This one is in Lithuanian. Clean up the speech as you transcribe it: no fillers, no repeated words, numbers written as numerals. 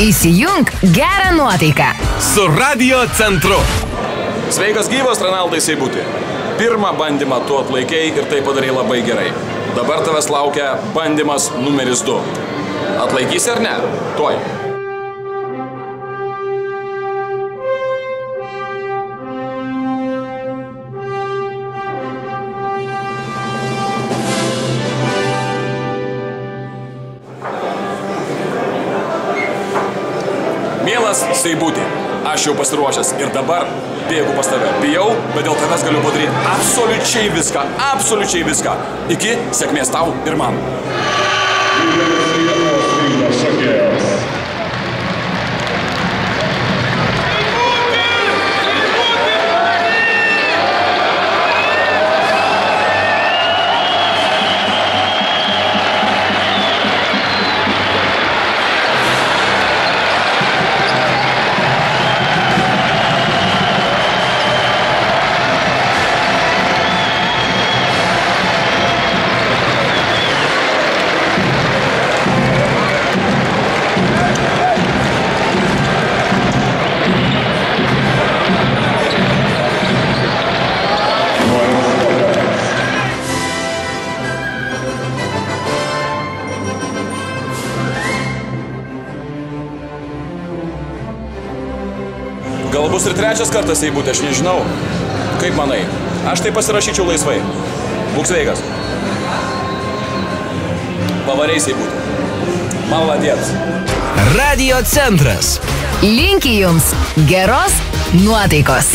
Įsijunk gerą nuotaiką su Radio Centru. Sveikas gyvas, Renaldai Seibuti. Pirmą bandymą tu atlaikėjai ir tai padarei labai gerai. Dabar tavęs laukia bandymas numeris 2. Atlaikysi ar ne? Tuoj. Mielas Seibuti, aš jau pasiruošęs ir dabar bėgu pas tave. Bijau, bet dėl tavęs galiu padaryti absoliučiai viską. Iki sėkmės tau ir man. Gal bus ir trečias kartas, Seibuti, aš nežinau. Kaip manai? Aš tai pasirašyčiau laisvai. Būk sveikas. Pavariai, Seibuti. Maladies. Radio Centras. Linki jums geros nuotaikos.